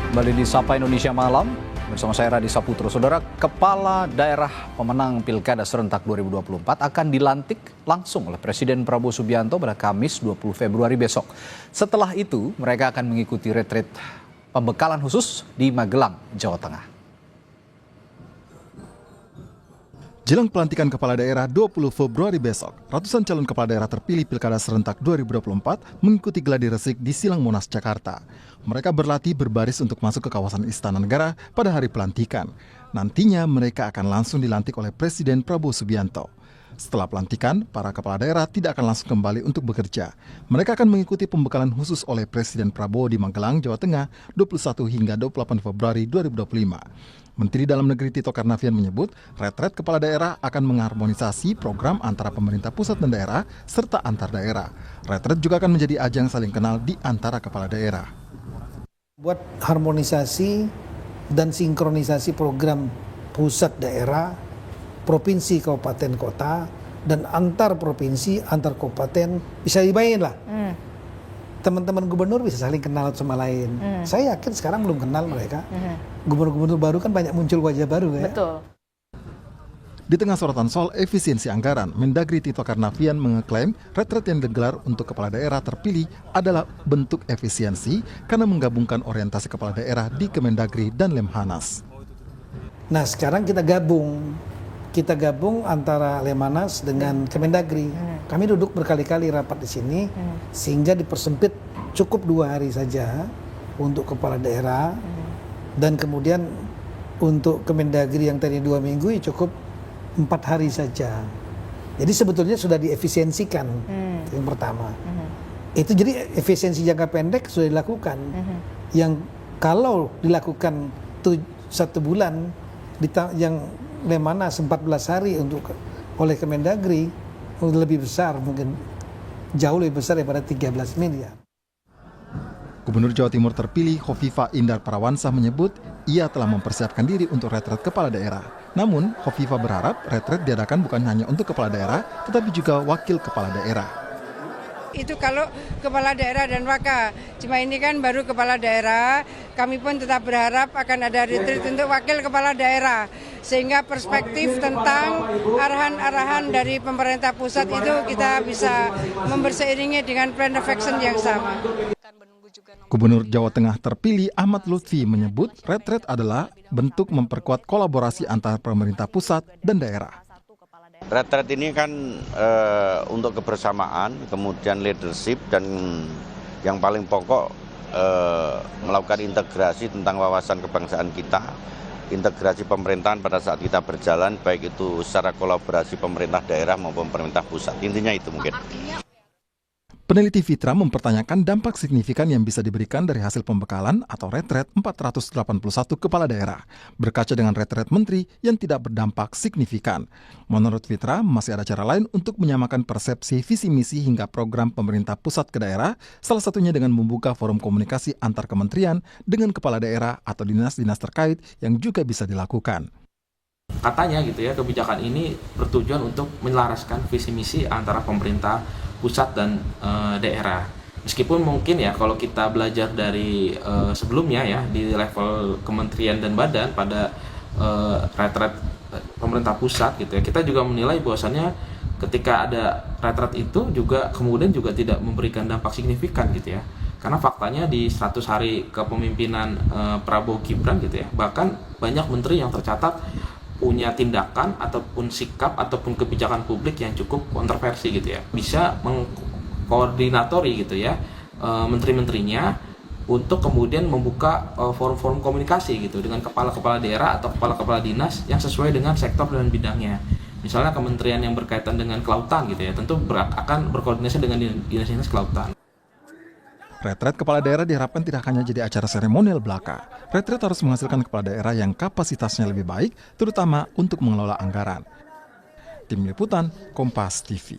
Kembali di Sapa Indonesia Malam, bersama saya Radi Saputro. Saudara, Kepala Daerah pemenang Pilkada Serentak 2024 akan dilantik langsung oleh Presiden Prabowo Subianto pada Kamis 20 Februari besok. Setelah itu, mereka akan mengikuti retreat pembekalan khusus di Magelang, Jawa Tengah. Jelang pelantikan Kepala Daerah 20 Februari besok, ratusan calon Kepala Daerah terpilih Pilkada Serentak 2024 mengikuti gladi resik di Silang Monas, Jakarta. Mereka berlatih berbaris untuk masuk ke kawasan Istana Negara pada hari pelantikan. Nantinya mereka akan langsung dilantik oleh Presiden Prabowo Subianto. Setelah pelantikan, para Kepala Daerah tidak akan langsung kembali untuk bekerja. Mereka akan mengikuti pembekalan khusus oleh Presiden Prabowo di Magelang, Jawa Tengah 21 hingga 28 Februari 2025. Menteri Dalam Negeri Tito Karnavian menyebut, retret Kepala Daerah akan mengharmonisasi program antara pemerintah pusat dan daerah serta antar daerah. Retret juga akan menjadi ajang saling kenal di antara Kepala Daerah. Buat harmonisasi dan sinkronisasi program pusat daerah, provinsi, kabupaten, kota, dan antar provinsi, antar kabupaten, bisa dibayangin lah. Teman-teman gubernur bisa saling kenal sama lain. Saya yakin sekarang belum kenal mereka. Gubernur-gubernur baru kan banyak muncul wajah baru ya. Betul. Di tengah sorotan soal efisiensi anggaran, Mendagri Tito Karnavian mengeklaim retret yang digelar untuk kepala daerah terpilih adalah bentuk efisiensi karena menggabungkan orientasi kepala daerah di Kemendagri dan Lemhanas. Nah sekarang kita gabung antara Lemhanas dengan Kemendagri. Kami duduk berkali-kali rapat di sini sehingga dipersempit cukup 2 hari saja untuk kepala daerah dan kemudian untuk Kemendagri yang tadi 2 minggu cukup 4 hari saja. Jadi sebetulnya sudah diefisiensikan yang pertama. Itu jadi efisiensi jangka pendek sudah dilakukan. Yang kalau dilakukan 1 bulan yang Lemhanas 14 hari oleh Kemendagri lebih besar, mungkin jauh lebih besar daripada 13 miliar. Gubernur Jawa Timur terpilih Khofifah Indar Parawansa menyebut ia telah mempersiapkan diri untuk retret kepala daerah. Namun, Khofifah berharap retret diadakan bukan hanya untuk kepala daerah, tetapi juga wakil kepala daerah. Itu kalau kepala daerah dan wakil. Cuma ini kan baru kepala daerah, kami pun tetap berharap akan ada retreat untuk wakil kepala daerah. Sehingga perspektif tentang arahan-arahan dari pemerintah pusat itu kita bisa memberseiringi dengan plan of action yang sama. Gubernur Jawa Tengah terpilih Ahmad Lutfi menyebut retret adalah bentuk memperkuat kolaborasi antara pemerintah pusat dan daerah. Retret ini kan untuk kebersamaan, kemudian leadership, dan yang paling pokok melakukan integrasi tentang wawasan kebangsaan kita, integrasi pemerintahan pada saat kita berjalan, baik itu secara kolaborasi pemerintah daerah maupun pemerintah pusat. Intinya itu mungkin. Peneliti Fitra mempertanyakan dampak signifikan yang bisa diberikan dari hasil pembekalan atau retret 481 kepala daerah, berkaca dengan retret menteri yang tidak berdampak signifikan. Menurut Fitra, masih ada cara lain untuk menyamakan persepsi visi misi hingga program pemerintah pusat ke daerah, salah satunya dengan membuka forum komunikasi antar kementerian dengan kepala daerah atau dinas-dinas terkait yang juga bisa dilakukan. Katanya gitu ya, kebijakan ini bertujuan untuk menyelaraskan visi misi antara pemerintah pusat dan daerah. Meskipun mungkin ya kalau kita belajar dari sebelumnya ya di level kementerian dan badan pada retret pemerintah pusat gitu ya, kita juga menilai bahwasannya ketika ada retret itu juga kemudian juga tidak memberikan dampak signifikan gitu ya. Karena faktanya di 100 hari kepemimpinan Prabowo Gibran gitu ya, bahkan banyak menteri yang tercatat punya tindakan ataupun sikap ataupun kebijakan publik yang cukup kontroversi gitu ya, bisa mengkoordinatori gitu ya menteri-menterinya untuk kemudian membuka forum-forum komunikasi gitu dengan kepala-kepala daerah atau kepala-kepala dinas yang sesuai dengan sektor dan bidangnya. Misalnya kementerian yang berkaitan dengan kelautan gitu ya, tentu akan berkoordinasi dengan dinas-dinas kelautan. Retret kepala daerah diharapkan tidak hanya jadi acara seremonial belaka. Retret harus menghasilkan kepala daerah yang kapasitasnya lebih baik, terutama untuk mengelola anggaran. Tim Liputan, Kompas TV.